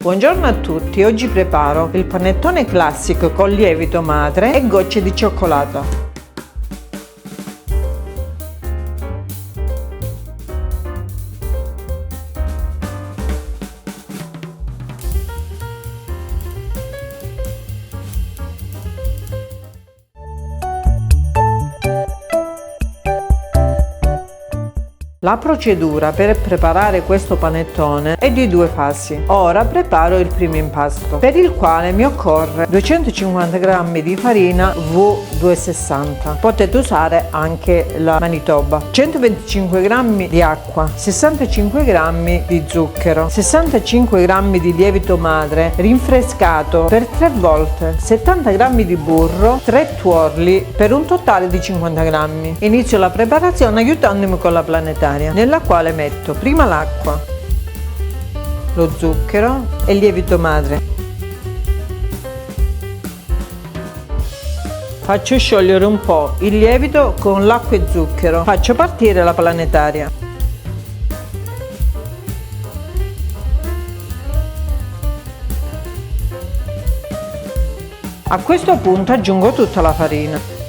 Buongiorno a tutti, oggi preparo il panettone classico con lievito madre e gocce di cioccolato. La procedura per preparare questo panettone è di due passi. Ora preparo il primo impasto, per il quale mi occorre 250 g di farina V260. Potete usare anche la Manitoba, 125 g di acqua, 65 g di zucchero, 65 g di lievito madre rinfrescato per 3 volte, 70 g di burro, 3 tuorli per un totale di 50 g. Inizio la preparazione aiutandomi con la planetaria, nella quale metto prima l'acqua, lo zucchero e il lievito madre. Faccio sciogliere un po' il lievito con l'acqua e zucchero. Faccio partire la planetaria. A questo punto aggiungo tutta la farina.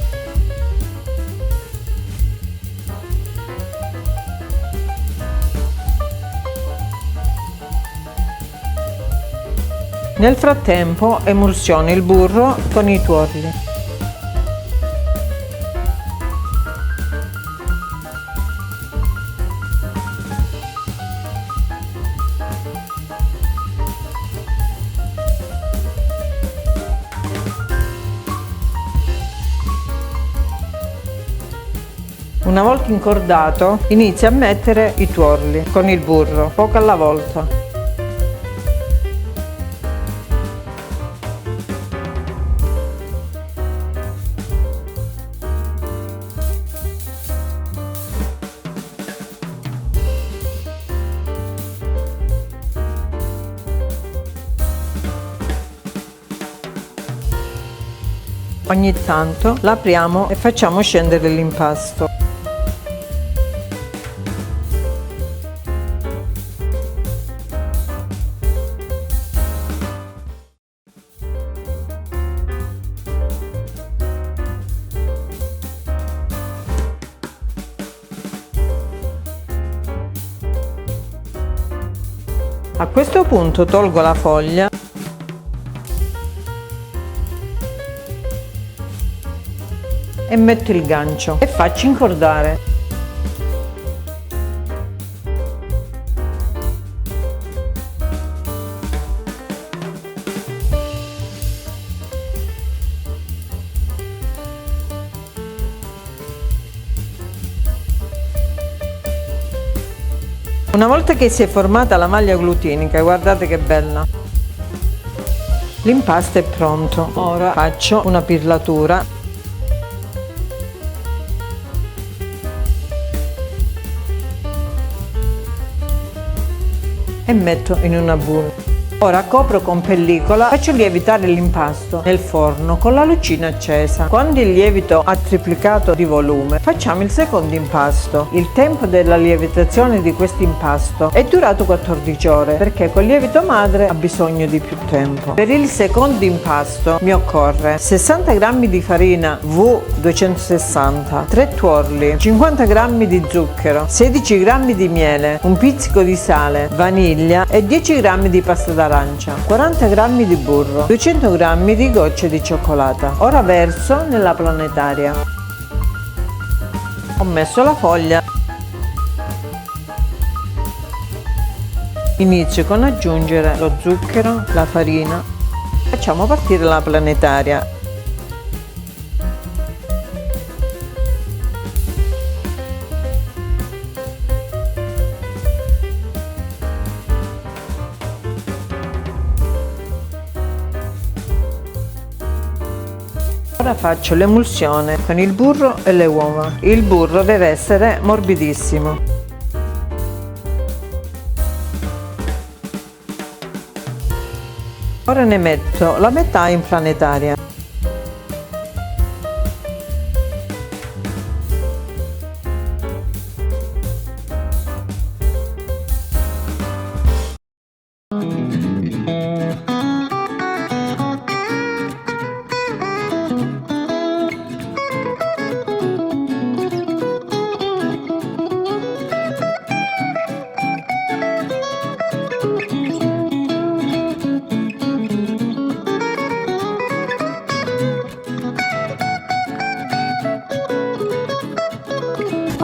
Nel frattempo emulsiono il burro con i tuorli. Una volta incordato, inizio a mettere i tuorli con il burro, poco alla volta. Ogni tanto l'apriamo e facciamo scendere l'impasto. A questo punto tolgo la foglia e metto il gancio e faccio incordare. Una volta che si è formata la maglia glutinica, guardate che bella! L'impasto è pronto. Ora faccio una pirlatura e metto in una boule. Ora copro con pellicola, faccio lievitare l'impasto nel forno con la lucina accesa. Quando il lievito ha triplicato di volume, facciamo il secondo impasto. Il tempo della lievitazione di questo impasto è durato 14 ore, perché col lievito madre ha bisogno di più tempo. Per il secondo impasto mi occorre 60 g di farina V260, 3 tuorli, 50 g di zucchero, 16 g di miele, un pizzico di sale, vaniglia e 10 g di pasta d'arancia, 40 g di burro, 200 g di gocce di cioccolata. Ora verso nella planetaria. Ho messo la foglia. Inizio con aggiungere lo zucchero, la farina. Facciamo partire la planetaria. Ora faccio l'emulsione con il burro e le uova. Il burro deve essere morbidissimo. Ora ne metto la metà in planetaria.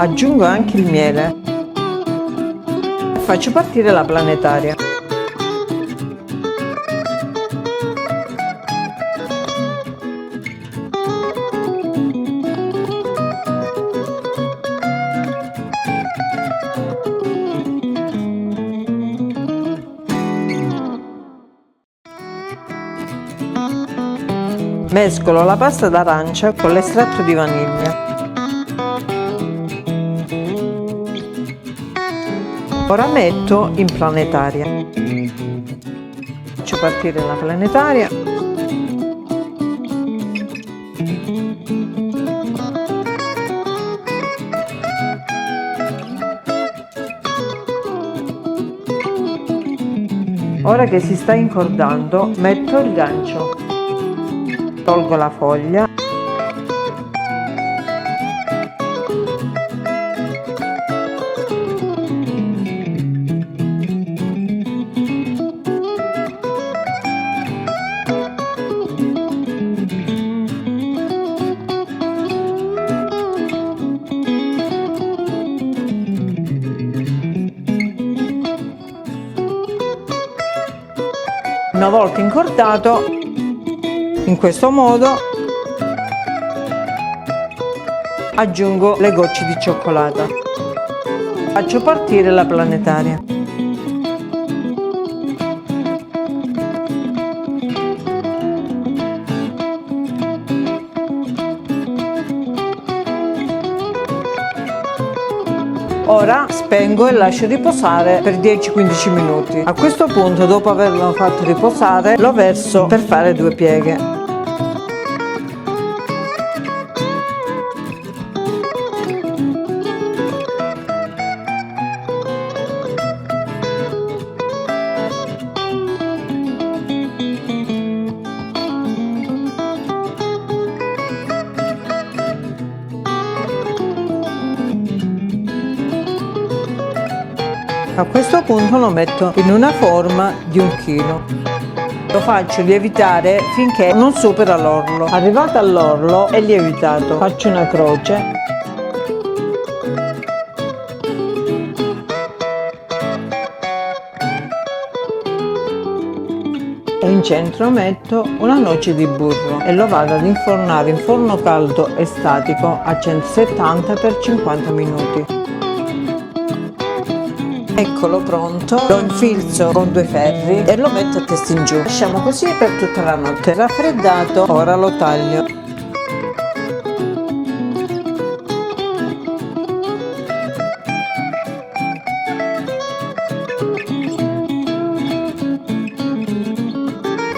Aggiungo anche il miele e faccio partire la planetaria. Mescolo la pasta d'arancia con l'estratto di vaniglia. Ora metto in planetaria. Faccio partire la planetaria. Ora che si sta incordando, metto il gancio. Tolgo la foglia. Una volta incordato, in questo modo aggiungo le gocce di cioccolato. Faccio partire la planetaria. Ora spengo e lascio riposare per 10-15 minuti. A questo punto, dopo averlo fatto riposare, lo verso per fare 2 pieghe. A questo punto lo metto in una forma di 1 chilo. Lo faccio lievitare finché non supera l'orlo. Arrivato all'orlo è lievitato. Faccio una croce. E in centro metto una noce di burro e lo vado ad infornare in forno caldo e statico a 170 per 50 minuti. Eccolo pronto, lo infilzo con 2 ferri e lo metto a testa in giù. Lasciamo così per tutta la notte. Raffreddato, ora lo taglio.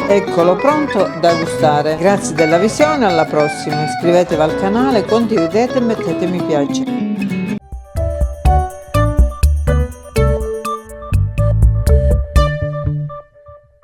Eccolo pronto da gustare. Grazie della visione, alla prossima. Iscrivetevi al canale, condividete e mettete mi piace.